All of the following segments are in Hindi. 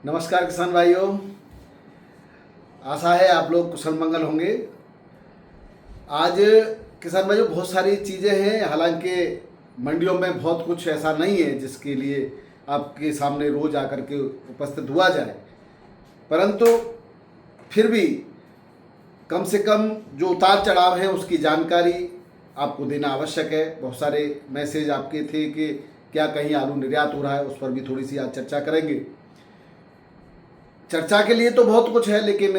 नमस्कार किसान भाइयों, आशा है आप लोग कुशल मंगल होंगे। आज किसान भाइयों बहुत सारी चीज़ें हैं, हालांकि मंडियों में बहुत कुछ ऐसा नहीं है जिसके लिए आपके सामने रोज आकर के उपस्थित हुआ जाए, परंतु फिर भी कम से कम जो उतार चढ़ाव है उसकी जानकारी आपको देना आवश्यक है। बहुत सारे मैसेज आपके थे कि क्या कहीं आलू निर्यात हो रहा है, उस पर भी थोड़ी सी आज चर्चा करेंगे। चर्चा के लिए तो बहुत कुछ है, लेकिन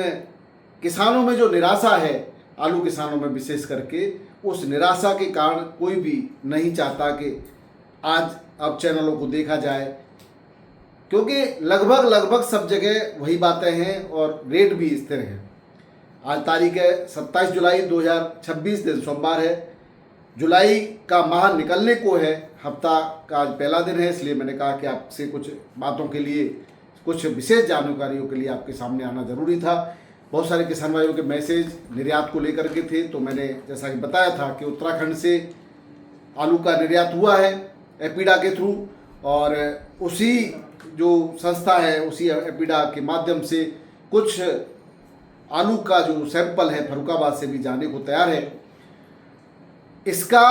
किसानों में जो निराशा है, आलू किसानों में विशेष करके, उस निराशा के कारण कोई भी नहीं चाहता कि आज अब चैनलों को देखा जाए, क्योंकि लगभग सब जगह वही बातें हैं और रेट भी स्थिर है। आज तारीख है 27 जुलाई 2026, दिन सोमवार है। जुलाई का माह निकलने को है, हफ्ता का आज पहला दिन है, इसलिए मैंने कहा कि आपसे कुछ बातों के लिए, कुछ विशेष जानकारियों के लिए आपके सामने आना ज़रूरी था। बहुत सारे किसान भाइयों के मैसेज निर्यात को लेकर के थे, तो मैंने जैसा कि बताया था कि उत्तराखंड से आलू का निर्यात हुआ है एपीडा के थ्रू, और उसी जो संस्था है उसी एपीडा के माध्यम से कुछ आलू का जो सैंपल है फर्रुखाबाद से भी जाने को तैयार है। इसका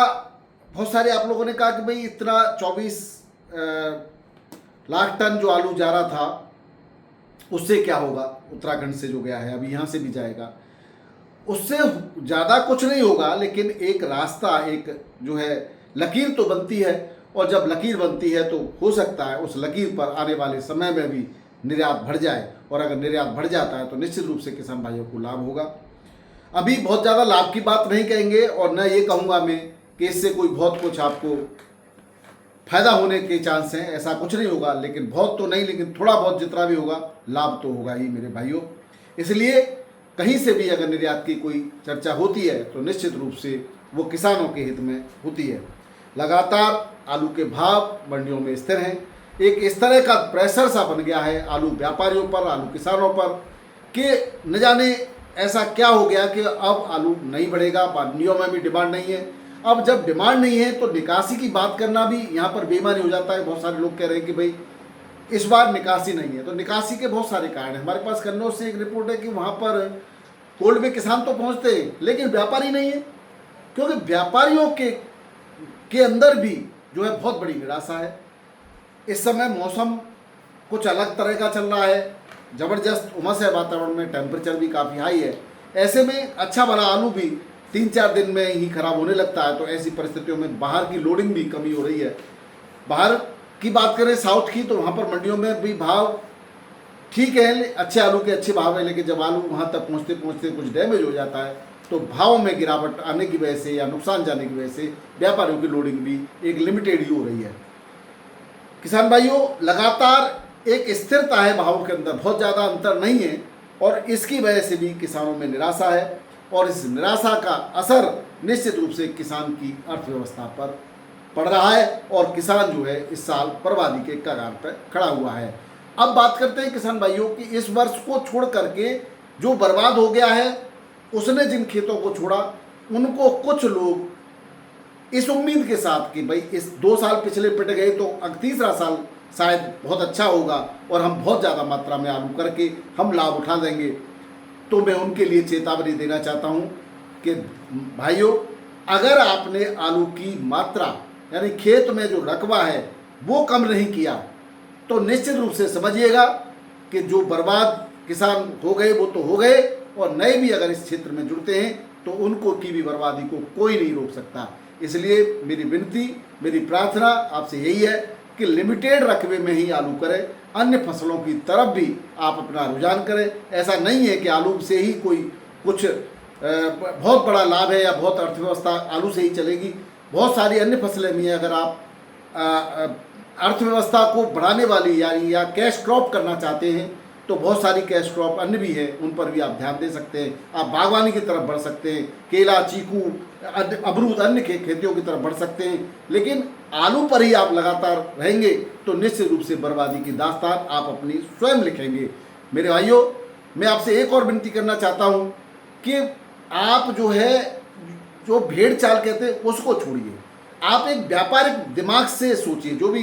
बहुत सारे आप लोगों ने कहा कि भाई इतना 24 लाख टन जो आलू जा रहा था उससे क्या होगा, उत्तराखंड से जो गया है अभी यहाँ से भी जाएगा, उससे ज़्यादा कुछ नहीं होगा, लेकिन एक रास्ता, एक जो है लकीर तो बनती है, और जब लकीर बनती है तो हो सकता है उस लकीर पर आने वाले समय में भी निर्यात बढ़ जाए, और अगर निर्यात बढ़ जाता है तो निश्चित रूप से किसान भाइयों को लाभ होगा। अभी बहुत ज़्यादा लाभ की बात नहीं कहेंगे, और न ये कहूँगा मैं कि इससे कोई बहुत कुछ आपको फायदा होने के चांस हैं, ऐसा कुछ नहीं होगा, लेकिन बहुत तो नहीं, लेकिन थोड़ा बहुत जितना भी होगा लाभ तो होगा ही मेरे भाइयों। इसलिए कहीं से भी अगर निर्यात की कोई चर्चा होती है तो निश्चित रूप से वो किसानों के हित में होती है। लगातार आलू के भाव मंडियों में स्थिर हैं। एक इस तरह का प्रेशर सा बन गया है आलू व्यापारियों पर, आलू किसानों पर, कि न जाने ऐसा क्या हो गया कि अब आलू नहीं बढ़ेगा, मंडियों में भी डिमांड नहीं है। अब जब डिमांड नहीं है तो निकासी की बात करना भी यहाँ पर बेईमानी हो जाता है। बहुत सारे लोग कह रहे हैं कि भाई इस बार निकासी नहीं है, तो निकासी के बहुत सारे कारण हैं। हमारे पास कन्नौज से एक रिपोर्ट है कि वहाँ पर कोल्ड में किसान तो पहुँचते हैं लेकिन व्यापारी नहीं है, क्योंकि व्यापारियों के अंदर भी जो है बहुत बड़ी निराशा है। इस समय मौसम कुछ अलग तरह का चल रहा है, ज़बरदस्त उमस है वातावरण में, टेम्परेचर भी काफ़ी हाई है। ऐसे में अच्छा भला आलू भी 3-4 दिन में ही खराब होने लगता है। तो ऐसी परिस्थितियों में बाहर की लोडिंग भी कमी हो रही है। बाहर की बात करें साउथ की, तो वहाँ पर मंडियों में भी भाव ठीक है, अच्छे आलू के अच्छे भाव है, लेकिन जब आलू वहाँ तक पहुँचते पहुँचते कुछ डैमेज हो जाता है तो भाव में गिरावट आने की वजह से या नुकसान जाने की वजह से व्यापारियों की लोडिंग भी एक लिमिटेड ही हो रही है। किसान भाइयों, लगातार एक स्थिरता है भावों के अंदर, बहुत ज़्यादा अंतर नहीं है, और इसकी वजह से भी किसानों में निराशा है, और इस निराशा का असर निश्चित रूप से किसान की अर्थव्यवस्था पर पड़ रहा है, और किसान जो है इस साल बर्बादी के कगार पर खड़ा हुआ है। अब बात करते हैं किसान भाइयों की, इस वर्ष को छोड़ करके जो बर्बाद हो गया है, उसने जिन खेतों को छोड़ा उनको कुछ लोग इस उम्मीद के साथ कि भाई इस 2 साल पिछले पिट गए तो तीसरा साल शायद बहुत अच्छा होगा और हम बहुत ज़्यादा मात्रा में आलू करके हम लाभ उठा देंगे। तो मैं उनके लिए चेतावनी देना चाहता हूं कि भाइयों, अगर आपने आलू की मात्रा यानी खेत में जो रकबा है वो कम नहीं किया तो निश्चित रूप से समझिएगा कि जो बर्बाद किसान हो गए वो तो हो गए, और नए भी अगर इस क्षेत्र में जुड़ते हैं तो उनको की भी बर्बादी को कोई नहीं रोक सकता। इसलिए मेरी विनती, मेरी प्रार्थना आपसे यही है कि लिमिटेड रकबे में ही आलू करें, अन्य फसलों की तरफ भी आप अपना रुझान करें। ऐसा नहीं है कि आलू से ही कोई कुछ बहुत बड़ा लाभ है या बहुत अर्थव्यवस्था आलू से ही चलेगी। बहुत सारी अन्य फसलें भी हैं। अगर आप अर्थव्यवस्था को बढ़ाने वाली या कैश क्रॉप करना चाहते हैं तो बहुत सारी कैश क्रॉप अन्य भी है, उन पर भी आप ध्यान दे सकते हैं। आप बागवानी की तरफ बढ़ सकते हैं, केला, चीकू, अमरूद, अन्य खेतियों की तरफ बढ़ सकते हैं, लेकिन आलू पर ही आप लगातार रहेंगे तो निश्चित रूप से बर्बादी की दास्तान आप अपनी स्वयं लिखेंगे। मेरे भाइयों, मैं आपसे एक और विनती करना चाहता हूं कि आप जो है, जो भेड़ चाल कहते हैं उसको छोड़िए, आप एक व्यापारिक दिमाग से सोचिए। जो भी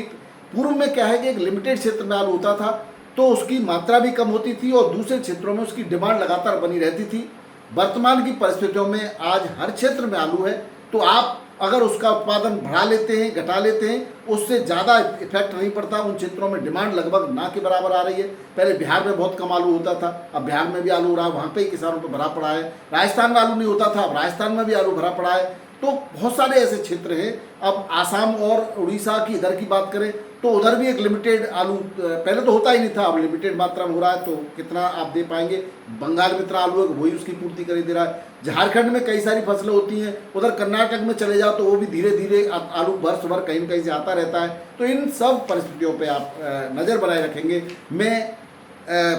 पूर्व में क्या है कि एक लिमिटेड क्षेत्र में आलू होता था, तो उसकी मात्रा भी कम होती थी और दूसरे क्षेत्रों में उसकी डिमांड लगातार बनी रहती थी। वर्तमान की परिस्थितियों में आज हर क्षेत्र में आलू है, तो आप अगर उसका उत्पादन बढ़ा लेते हैं, घटा लेते हैं, उससे ज़्यादा इफेक्ट नहीं पड़ता। उन क्षेत्रों में डिमांड लगभग ना के बराबर आ रही है। पहले बिहार में बहुत कम आलू होता था, अब बिहार में भी आलू हो रहा है, वहाँ पे ही किसानों पर भरा पड़ा है। राजस्थान में आलू नहीं होता था, अब राजस्थान में भी आलू भरा पड़ा है। तो बहुत सारे ऐसे क्षेत्र हैं। अब आसाम और उड़ीसा की इधर की बात करें तो उधर भी एक लिमिटेड आलू, पहले तो होता ही नहीं था, अब लिमिटेड मात्रा में हो रहा है। तो कितना आप दे पाएंगे? बंगाल में इतना आलू है, वही उसकी पूर्ति कर दे रहा है। झारखंड में कई सारी फसलें होती हैं, उधर कर्नाटक में चले जाओ तो वो भी धीरे धीरे आलू वर्ष भर कहीं न कहीं से आता रहता है। तो इन सब परिस्थितियों पर आप नज़र बनाए रखेंगे। मैं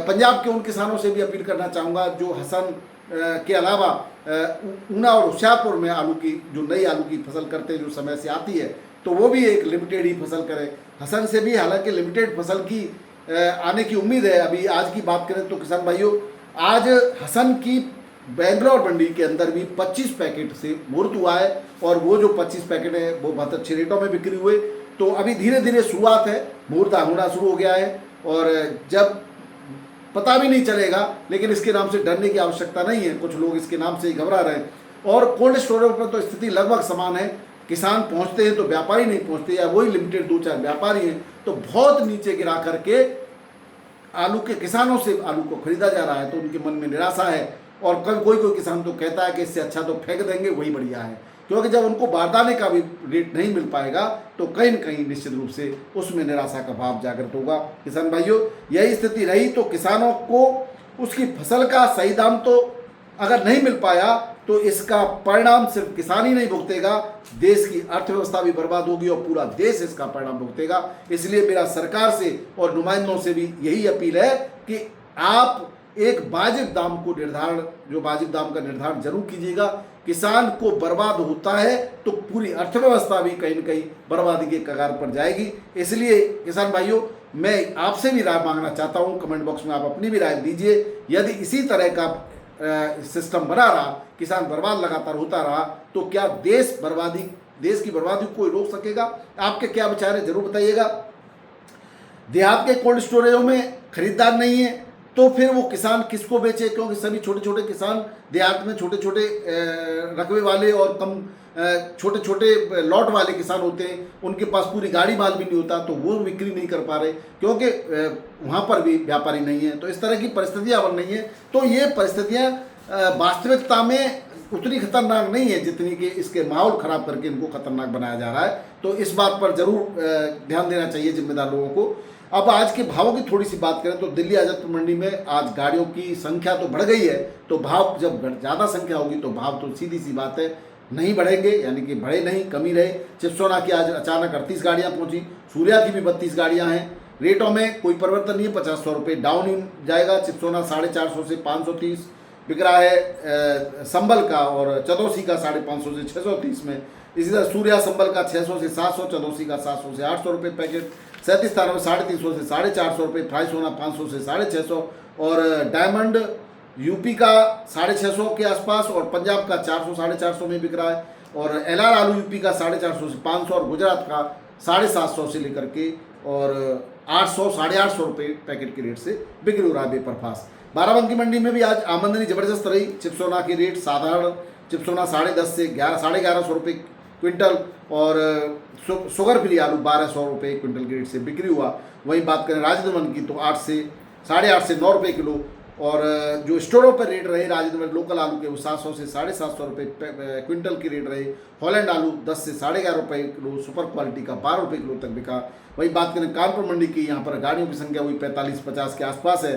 पंजाब के उन किसानों से भी अपील करना चाहूँगा जो हसन के अलावा ऊना और होशियारपुर में आलू की जो नई आलू की फसल करते हैं, जो समय से आती है, तो वो भी एक लिमिटेड ही फसल करें। हसन से भी हालांकि लिमिटेड फसल की आने की उम्मीद है। अभी आज की बात करें तो किसान भाइयों, आज हसन की बेंगलोर मंडी के अंदर भी 25 पैकेट से मुहूर्त हुआ है और वो जो 25 पैकेट है वो बहुत अच्छे रेटों में बिक्री हुए। तो अभी धीरे धीरे शुरुआत है, मुहूर्त होना शुरू हो गया है और जब पता भी नहीं चलेगा, लेकिन इसके नाम से डरने की आवश्यकता नहीं है। कुछ लोग इसके नाम से ही घबरा रहे हैं और कोल्ड स्टोरेज पर तो स्थिति लगभग समान है। किसान पहुंचते हैं तो व्यापारी नहीं पहुंचते, या वही लिमिटेड 2-4 व्यापारी हैं। तो बहुत नीचे गिरा करके आलू के किसानों से आलू को खरीदा जा रहा है, तो उनके मन में निराशा है। और कोई कोई किसान तो कहता है कि इससे अच्छा तो फेंक देंगे, वही बढ़िया है। क्योंकि जब उनको बारदाने का भी रेट नहीं मिल पाएगा तो कहीं न कहीं निश्चित रूप से उसमें निराशा का भाव जागृत होगा। किसान भाइयों, यही स्थिति रही तो किसानों को उसकी फसल का सही दाम तो अगर नहीं मिल पाया तो इसका परिणाम सिर्फ किसान ही नहीं भुगतेगा, देश की अर्थव्यवस्था भी बर्बाद होगी और पूरा देश इसका परिणाम भुगतेगा। इसलिए मेरा सरकार से और नुमाइंदों से भी यही अपील है कि आप एक वाजिब दाम को वाजिब दाम का निर्धारण जरूर कीजिएगा। किसान को बर्बाद होता है तो पूरी अर्थव्यवस्था भी कहीं न कहीं बर्बादी के कगार पर जाएगी। इसलिए किसान भाइयों, मैं आपसे भी राय मांगना चाहता हूं, कमेंट बॉक्स में आप अपनी भी राय दीजिए। यदि इसी तरह का सिस्टम बना रहा, किसान बर्बाद लगातार होता रहा, तो क्या देश की बर्बादी को कोई रोक सकेगा? आपके क्या विचार है, जरूर बताइएगा। देहात के कोल्ड स्टोरेजों में खरीदार नहीं है तो फिर वो किसान किसको बेचे? क्योंकि सभी छोटे छोटे किसान देहात में छोटे छोटे रकबे वाले और कम छोटे छोटे लॉट वाले किसान होते हैं, उनके पास पूरी गाड़ी माल भी नहीं होता, तो वो बिक्री नहीं कर पा रहे क्योंकि वहाँ पर भी व्यापारी नहीं है। तो इस तरह की परिस्थितियाँ बन रही हैं। तो ये परिस्थितियाँ वास्तविकता में उतनी खतरनाक नहीं है जितनी कि इसके माहौल खराब करके इनको खतरनाक बनाया जा रहा है। तो इस बात पर जरूर ध्यान देना चाहिए जिम्मेदार लोगों को। अब आज के भावों की थोड़ी सी बात करें तो दिल्ली आज़ादपुर मंडी में आज गाड़ियों की संख्या तो बढ़ गई है, तो भाव जब ज़्यादा संख्या होगी तो भाव तो सीधी सी बात है नहीं बढ़ेंगे, यानी कि बढ़े नहीं, कमी रहे। चिप्सोना की आज अचानक 38 गाड़ियाँ पहुँची, सूर्या की भी 32 गाड़ियाँ हैं। रेटों में कोई परिवर्तन नहीं है, 50-100 रुपये डाउन ही जाएगा। चिप्सोना 450 से 530 बिक रहा है संबल का, और चदौसी का 550 से 630 में। इसी तरह सूर्या संबल का 600 से 700, चदौसी का 700 से 800 रुपये पैकेट। 37 में 350 से 450 रुपये, फ्राई सोना 500 से 650, और डायमंड यूपी का 650 के आसपास, और पंजाब का 400-450 में बिक रहा है। और एलआर आलू यूपी का 450 से 500, और गुजरात का 750 से लेकर के और 800-850 रुपये पैकेट के रेट से बिक्री हो रहा है बेपरफास। बाराबंकी मंडी में भी आज आमदनी जबरदस्त रही। चिप्सोना के रेट साधारण चिप्सोना 10.5 से 1100-1150 रुपये क्विंटल, और शुगर फ्री आलू 1200 रुपये क्विंटल के रेट से बिक्री हुआ। वहीं बात करें राजेंद्र वन की तो 8 से 8.5 से 9 रुपये किलो, और जो स्टोरों पर रेट रहे राजेंद्र वन लोकल आलू के वो 700 से 750 रुपये क्विंटल की रेट रहे। हॉलैंड आलू 10 से 11.5 रुपये किलो, सुपर क्वालिटी का 12 रुपये किलो तक बिका। वहीं बात करें कानपुर मंडी की, यहाँ पर गाड़ियों की संख्या हुई 45-50 के आसपास है,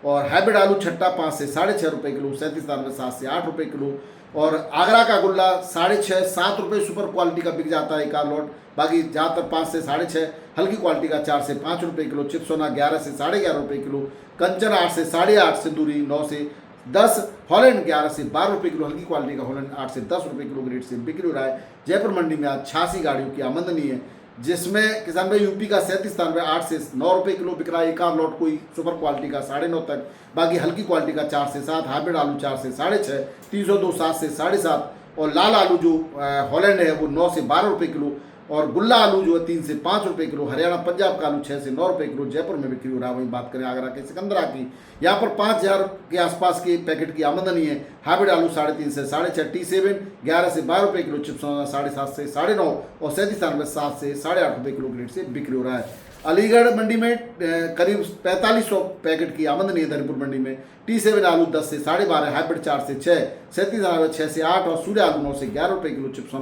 और हाइब्रिड आलू छट्टा 5 से 6.5 रुपये किलो, 37 में 7 से 8 रुपये किलो, और आगरा का गुल्ला 6.5-7 रुपये सुपर क्वालिटी का बिक जाता है एक आध लॉट। बाकी ज़्यादातर 5 से 6.5, हल्की क्वालिटी का 4 से 5 रुपये किलो। चिप्सोना 11 से 11.5 रुपये किलो, कंचन 8 से 8.5 से दूरी 9 से 10, हॉलैंड 11 से 12 रुपये किलो, हल्की क्वालिटी का हॉलैंड 8 से 10 रुपये किलो के रेट से बिक्री हो रहा है। जयपुर मंडी में आज 86 गाड़ियों की आमदनी है, जिसमें किसान भाई यूपी का 37 8 से 9 रुपये किलो बिक रहा है एक आध लॉट, कोई सुपर क्वालिटी का 9.5 तक। बाकी हल्की क्वालिटी का 4 से 7, हाइब्रिड आलू 4 से 6.5, 302 7 से 7.5, और लाल आलू जो हॉलैंड है वो 9 से 12 रुपये किलो, और गुल्ला आलू जो है 3 से 5 रुपये किलो। हरियाणा पंजाब का आलू 6 से 9 रुपये किलो जयपुर में बिक्री हो रहा है। वहीं बात करें आगरा के सिकंदरा की, यहाँ पर 5,000 के आसपास के पैकेट की आमदनी है। हाइब्रिड आलू 3.5 से 6.5, T7 11 से 12 रुपये किलो, चिप्स 7.5 से 9.5 और 37 में 7 से 8.5 रुपये किलो के रेट से बिक्री हो रहा है। अलीगढ़ मंडी में करीब 4500 पैकेट की आमदनी है। धर्मपुर मंडी में T7 आलू 10 से 12.5, हाइब्रिड 4 से 6, 37 आलू 6 से 8 और सूर्य आलू 9 से 11 रुपये किलो, चिप्स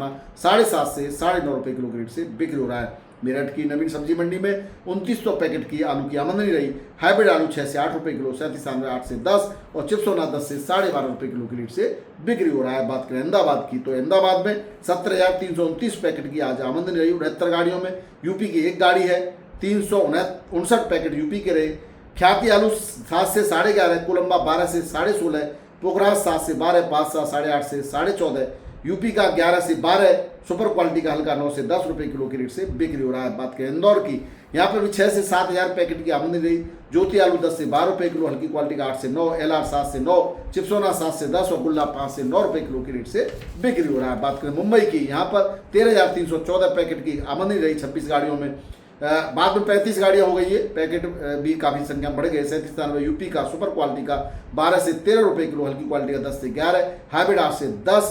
7.5 से 9.5 रुपये किलो के रेट से बिक्री हो रहा है। मेरठ की नवीन सब्जी मंडी में 2900 पैकेट की आलू की आमदनी रही। हाइब्रिड आलू 6 से 8 रुपये किलो, 37 आलू 8 से 10 और चिप्स 10 से 12.5 रुपये किलो के रेट से बिक्री हो रहा है। बात करें अहमदाबाद की, तो अहमदाबाद में 17,329 पैकेट की आज आमदनी रही। 69 गाड़ियों में यूपी की एक गाड़ी है। 359 पैकेट यूपी के रहे। ख्याति आलू 7 से 11.5, कोलंबा 12 से 16.5, पोखराज 7 से 12, पादसा 8.5 से 14.5, यूपी का 11 से 12, सुपर क्वालिटी का हल्का 9 से 10 रुपये किलो के रेट से बिक्री हो रहा है। बात करें इंदौर की, यहाँ पर भी 6 से 7,000 पैकेट की आमदनी रही। ज्योति आलू 10 से 12 रुपये किलो, हल्की क्वालिटी का 8 से 9, LR 7 से 9, चिप्सोना 7 से 10 और गुल्ला 5 से 9 रुपये किलो के रेट से बिक्री हो रहा है। बात करें मुंबई की, यहाँ पर 13,314 पैकेट की आमदनी रही 26 गाड़ियों में। बाद में 35 गाड़ियां हो गई है, पैकेट भी काफ़ी संख्या बढ़ गए। 37 में यूपी का सुपर क्वालिटी का 12 से 13 रुपये किलो, हल्की क्वालिटी का 10 से 11, हाइब्रिड 8 से 10।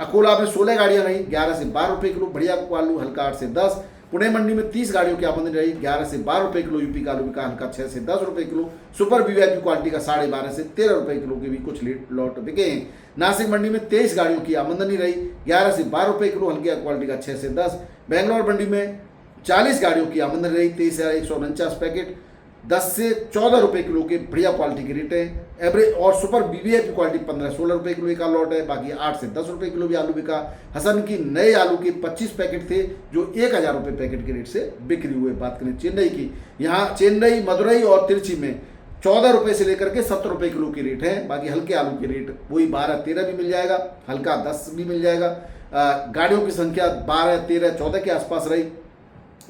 अकोला में 16 गाड़ियां रही, 11 से 12 रुपये किलो, बढ़िया आलू हल्का 8 से 10। पुणे मंडी में 30 गाड़ियों की आमदनी रही, 11 से 12 रुपये किलो, यूपी का आलू का हल्का 6 से 10 रुपये किलो, सुपर वीवीआईपी क्वालिटी का 12.5 से 13 रुपये किलो के भी कुछ लॉट बिके हैं। नासिक मंडी में 23 गाड़ियों की आमदनी रही, 11 से 12 रुपये किलो, हल्की क्वालिटी का 6 से 10। बेंगलोर मंडी में 40 गाड़ियों की आमदनी रही, 23,149 पैकेट, 10 से 14 रुपये किलो के बढ़िया क्वालिटी के रेट है। एवरेज और सुपर वीवीआईपी क्वालिटी 15-16 रुपये किलो का लॉट है। बाकी 8 से 10 रुपये किलो भी आलू बिका। हसन की नए आलू के 25 पैकेट थे जो 1,000 रुपये पैकेट के रेट से बिक्री हुए। बात करें चेन्नई की, यहाँ चेन्नई, मदुरई और तिरुचि में 14 रुपये से लेकर के 70 रुपये किलो की रेट है। बाकी हल्के आलू के रेट वही 12-13 भी मिल जाएगा, हल्का 10 भी मिल जाएगा। गाड़ियों की संख्या 12-13-14 के आसपास रही।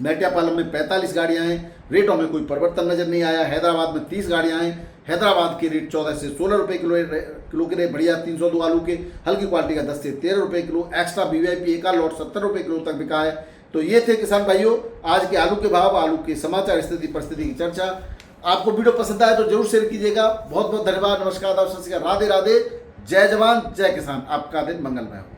मेट्यापालम में 45 गाड़ियां हैं, रेटों में कोई परिवर्तन नजर नहीं आया। हैदराबाद में 30 गाड़ियां हैं, हैदराबाद के रेट 14 से 16 रुपये किलो के रेट बढ़िया। 302 आलू के हल्की क्वालिटी का 10 से 13 रुपये किलो। एक्स्ट्रा वीवीआईपी एक लॉट 70 रुपये किलो तक बिका है। तो ये थे किसान भाइयों आज के आलू के भाव, आलू के समाचार, स्थिति परिस्थिति की चर्चा। आपको वीडियो पसंद आए तो जरूर शेयर कीजिएगा। बहुत बहुत धन्यवाद। नमस्कार, राधे राधे, जय जवान जय किसान। आपका दिन मंगलमय हो।